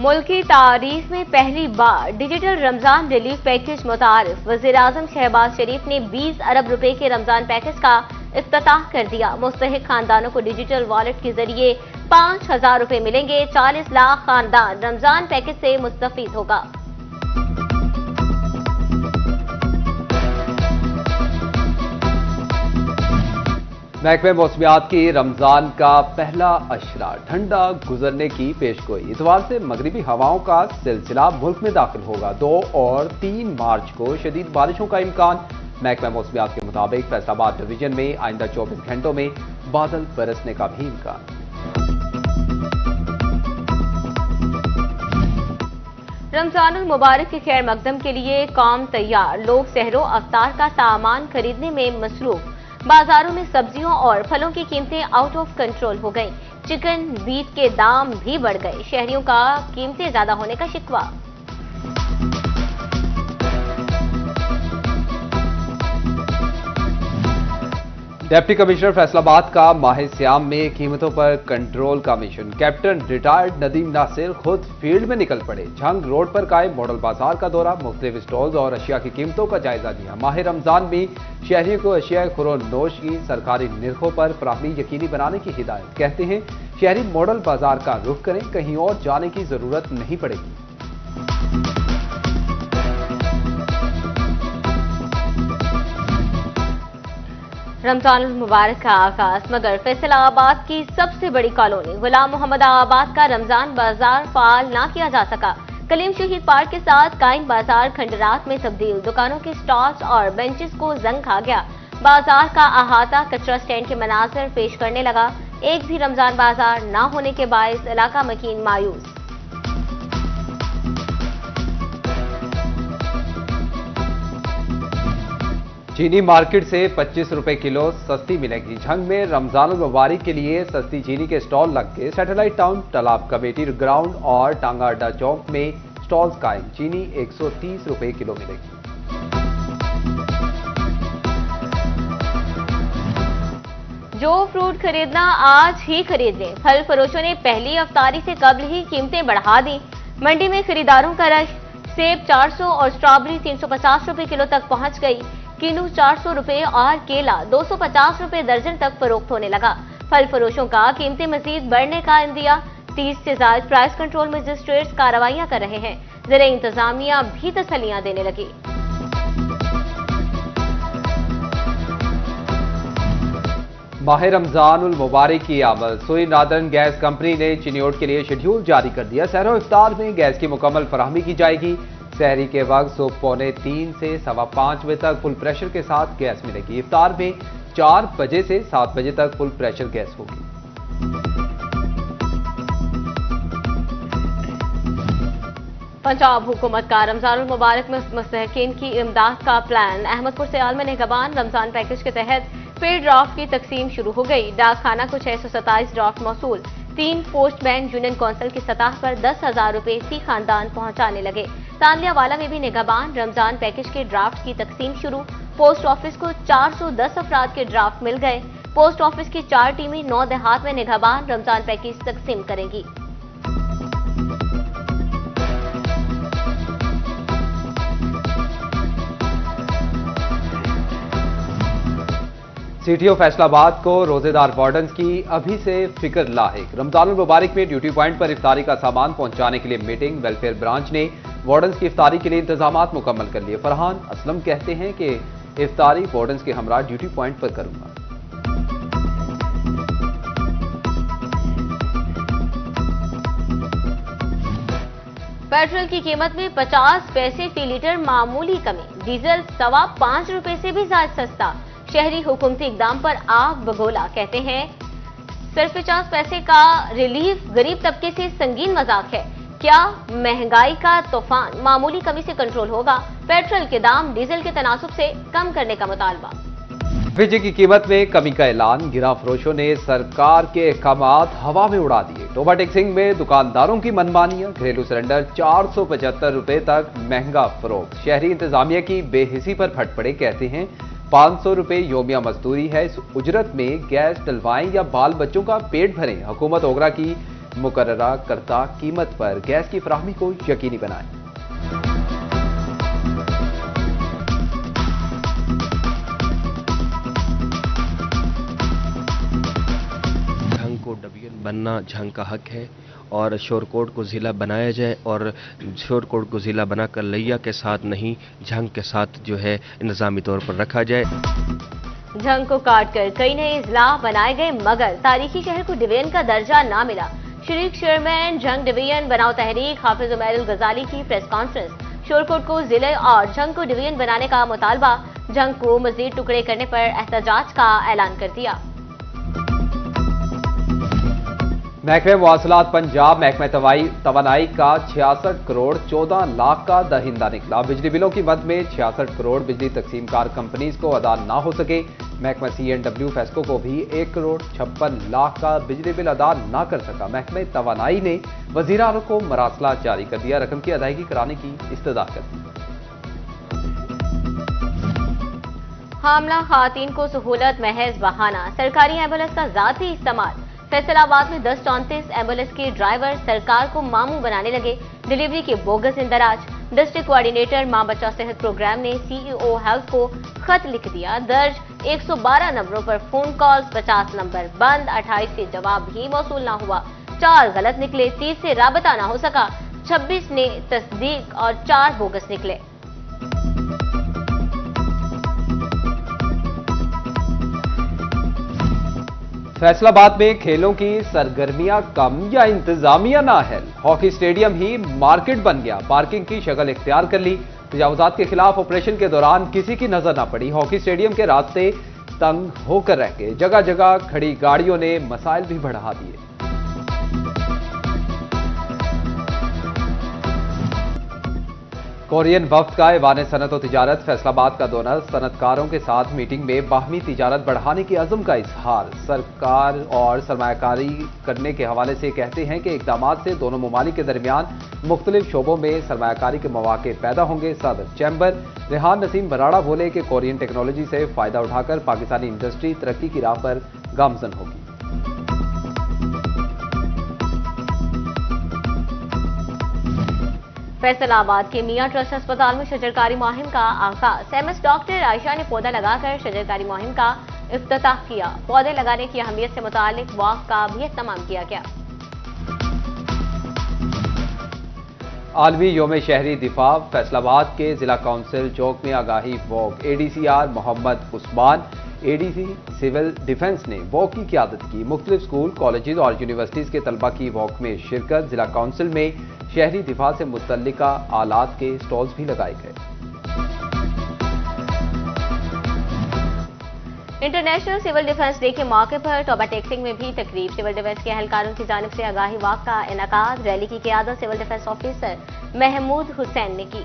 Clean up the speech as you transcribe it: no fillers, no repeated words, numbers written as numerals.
मुल्क की तारीख में पहली बार डिजिटल रमजान रिलीफ पैकेज मुतारिफ। वज़ीर-ए-आज़म शहबाज शरीफ ने 20 अरब रुपए के रमजान पैकेज का इफ्तिताह कर दिया। मुस्तहिक खानदानों को डिजिटल वॉलेट के जरिए 5,000 रुपए मिलेंगे। 40 लाख खानदान रमजान पैकेज से मुस्तफीद होगा। महकमे मौसमियात की रमजान का पहला अशरा ठंडा गुजरने की पेशगोई। इतवार से मगरिबी हवाओं का सिलसिला मुल्क में दाखिल होगा। 2 और 3 मार्च को शदीद बारिशों का इम्कान। महकमा मौसमियात के मुताबिक फैसलाबाद डिवीजन में आइंदा 24 घंटों में बादल बरसने का भी इम्कान। रमजानुल मुबारक के खैर मकदम के लिए कौम तैयार। लोग सहरो अफ्तार का सामान खरीदने में मसरूफ। बाजारों में सब्जियों और फलों की कीमतें आउट ऑफ कंट्रोल हो गईं। चिकन बीफ के दाम भी बढ़ गए। शहरियों का कीमतें ज्यादा होने का शिकवा। डिप्टी कमिश्नर फैसलाबाद का माह सियाम में कीमतों पर कंट्रोल का mission. Captain retired Nadeem Nasir खुद फील्ड में निकल पड़े। झंग रोड पर कायम मॉडल बाजार का दौरा, मुख्तलिफ स्टॉल्स और अशिया की कीमतों का जायजा लिया। माह रमजान में शहरियों को अशिया खुरोनोश की सरकारी निर्खों पर फराहमी यकीनी बनाने की हिदायत। कहते हैं शहरी मॉडल बाजार का रुख करें, कहीं और जाने की जरूरत नहीं पड़ेगी। रमजान मुबारक का आगाज, मगर फैसलाबाद की सबसे बड़ी कॉलोनी गुलाम मोहम्मद आबाद का रमजान बाजार फाल ना किया जा सका। कलीम शहीद पार्क के साथ कायम बाजार खंडरात में तब्दील। दुकानों के स्टॉल्स और बेंचेस को जंग खा गया। बाजार का अहाता कचरा स्टैंड के मनाजर पेश करने लगा। एक भी रमजान बाजार न होने के बायस इलाका मकीन मायूस। चीनी मार्केट से 25 रुपए किलो सस्ती मिलेगी। झंग में रमजानुल मुबारक के लिए सस्ती चीनी के स्टॉल लग गए। सैटेलाइट टाउन, तालाब कमेटी ग्राउंड और टांगा अड्डा चौक में स्टॉल्स कायम। चीनी 130 रुपए किलो मिलेगी। जो फ्रूट खरीदना आज ही खरीद लें। फल फरोशों ने पहली अफ्तारी से कबल ही कीमतें बढ़ा दी। मंडी में खरीदारों का रश। सेब 400 और स्ट्रॉबेरी 350 रुपए किलो तक पहुंच गई। किन्नू 400 रुपए और केला 250 रुपए दर्जन तक फरोख्त होने लगा। फल फरोशों का कीमतें मजीद बढ़ने का इंदिया। 30 से ज्यादा प्राइस कंट्रोल मजिस्ट्रेट्स कार्रवाइयां कर रहे हैं। ज़रा इंतजामिया भी तसल्लियां देने लगी। माह रमजानुल मुबारक की आमद। सोई नादरन गैस कंपनी ने चिन्योट के लिए शेड्यूल जारी कर दिया। सहरो इफ्तार में गैस की मुकम्मल फराहमी की जाएगी। सहरी के वक्त सुबह 4:45 से 5:15 बजे तक फुल प्रेशर के साथ गैस मिलेगी। इफ्तार में 4 बजे से 7 बजे तक फुल प्रेशर गैस होगी। पंजाब हुकूमत का रमजानुल मुबारक में मुस्तहिकीन की इमदाद का प्लान। अहमदपुर से आलम निगहबान रमजान पैकेज के तहत पे ड्राफ्ट की तकसीम शुरू हो गई। डाक खाना को 627 ड्राफ्ट मौसूल। 3 पोस्टमैन यूनियन कौंसिल की सतह पर 10,000 रुपए फी खानदान पहुंचाने लगे। तांदियावाला में भी निगहबान रमजान पैकेज के ड्राफ्ट की तकसीम शुरू। पोस्ट ऑफिस को 410 अफराद के ड्राफ्ट मिल गए। पोस्ट ऑफिस की 4 टीमें 9 देहात में निगहबान रमजान पैकेज तकसीम करेंगी। सीटीओ फैसलाबाद को रोजेदार वार्डन्स की अभी से फिक्र लाहिक। रमजानुल मुबारक में ड्यूटी पॉइंट पर इफ्तारी का सामान पहुंचाने के लिए मीटिंग। वेलफेयर ब्रांच ने वार्डन्स की इफ्तारी के लिए इंतजामात मुकम्मल कर लिए। फरहान असलम कहते हैं कि इफ्तारी वार्डन्स के हमरा ड्यूटी पॉइंट पर करूंगा। पेट्रोल की कीमत में 50 पैसे फी लीटर मामूली कमी। डीजल 5.25 रुपए से भी ज्यादा सस्ता। शहरी हुकूमती इकदाम पर आग बगोला। कहते हैं सिर्फ 50 पैसे का रिलीफ गरीब तबके से संगीन मजाक है। क्या महंगाई का तूफान मामूली कमी से कंट्रोल होगा? पेट्रोल के दाम डीजल के तनासुब से कम करने का मुतालबा। एलपीजी की कीमत में कमी का ऐलान। गिरा फरोशों ने सरकार के अहकामात हवा में उड़ा दिए। टोबा टेक्सिंग में दुकानदारों की मनमानियां। घरेलू सिलेंडर 475 रुपए तक महंगा फरोख्त। शहरी इंतजामिया की बेहिसी पर फट पड़े। कहते हैं 500 रुपए योमिया मजदूरी है। इस उजरत में गैस डलवाएं या बाल बच्चों का पेट भरें। हुकूमत ओगरा की मुकर्ररा करता कीमत पर गैस की फराहमी को यकीनी बनाएं। झंग को डिवीजन बनना झंग का हक है और शोरकोट को ज़िला बनाया जाए और शोरकोट को ज़िला बनाकर लिया के साथ नहीं झंग के साथ जो है इंतजामी तौर पर रखा जाए। झंग को काटकर कई नए इजला बनाए गए मगर तारीखी शहर को डिवीजन का दर्जा ना मिला। शरीक चेयरमैन झंग डिवीजन बनाओ तहरीक हाफिज उमैरुल गजाली की प्रेस कॉन्फ्रेंस। शोरकोट को जिले और झंग को डिवीजन बनाने का मुतालबा, झंग को मजीद टुकड़े करने पर एहतजाज का ऐलान कर दिया। महकमे मवासलात पंजाब महकमे तवानाई का 66 करोड़ 14 लाख का दहिंदा निकला। बिजली बिलों की मद में 66 करोड़ बिजली तकसीमकार कंपनीज को अदा ना हो सके। महकमा CNW फेस्को को भी 1 करोड़ 56 लाख का बिजली बिल अदा ना कर सका। महकमे तवानाई ने वजीर आला को मरासला जारी कर दिया, रकम की अदायगी कराने की इस्तदा कर दी। हामला खातून को सहूलत महज बहाना, सरकारी एम्बुलेंस का जाती इस्तेमाल। फैसलाबाद में 1034 एम्बुलेंस के ड्राइवर सरकार को मामू बनाने लगे। डिलीवरी के बोगस इंदराज। डिस्ट्रिक्ट कोऑर्डिनेटर मां बच्चा सेहत प्रोग्राम ने CEO हेल्थ को खत लिख दिया। दर्ज 112 नंबरों पर फोन कॉल्स, 50 नंबर बंद, 28 से जवाब भी मौसूल ना हुआ, 4 गलत निकले, 30 से राबता ना हो सका, 26 ने तस्दीक और 4 बोगस निकले। फैसलाबाद में खेलों की सरगर्मियां कम या इंतजामिया नाअहल। हॉकी स्टेडियम ही मार्केट बन गया, पार्किंग की शक्ल इख्तियार कर ली। तजावुजात के खिलाफ ऑपरेशन के दौरान किसी की नजर न पड़ी। हॉकी स्टेडियम के रास्ते तंग होकर रह गए, जगह जगह खड़ी गाड़ियों ने मसाइल भी बढ़ा दिए। कोरियन वफ्द का ऐवान सनत और तिजारत फैसलाबाद का दौरा। सनतकारों के साथ मीटिंग में बाहमी तिजारत बढ़ाने की अज़्म का इजहार। सरकार और सरमायाकारी करने के हवाले से कहते हैं कि इक़दामात से दोनों ममालिक के दरमियान मुख्तलिफ शोबों में सरमायाकारी के मौके पैदा होंगे। सदर चैम्बर रेहान नसीम बराड़ा बोले कि कोरियन टेक्नोलॉजी से फ़ायदा उठाकर पाकिस्तानी इंडस्ट्री तरक्की की राह पर गामजन होगी। फैसलाबाद के मियां ट्रस्ट अस्पताल में शजरकारी मुहिम का आगाज। MS डॉक्टर आयशा ने पौधा लगाकर शजरकारी मुहिम का इफ्तिताह किया। पौधे लगाने की अहमियत से मुतालिक वॉक का भी एहतमाम किया गया। आलमी योम शहरी दिफा। फैसलाबाद के जिला काउंसिल चौक में आगाही walk. ADCR Mohammad Usman ADC civil defence ने वॉक की क़यादत की। मुख्तलिफ स्कूल, कॉलेजेस और यूनिवर्सिटीज के तलबा की वॉक में शिरकत। जिला काउंसिल में शहरी दिफा से मुतल्लिका आलात के स्टॉल्स भी लगाए गए। इंटरनेशनल सिविल डिफेंस डे के मौके पर टोबा टेक्सिंग में भी तकरीब। सिविल डिफेंस के एहलकारों की जानिब से आगाही वॉक का इनेकाद। रैली की क़यादत civil defence officer Mahmood Hussain ने की।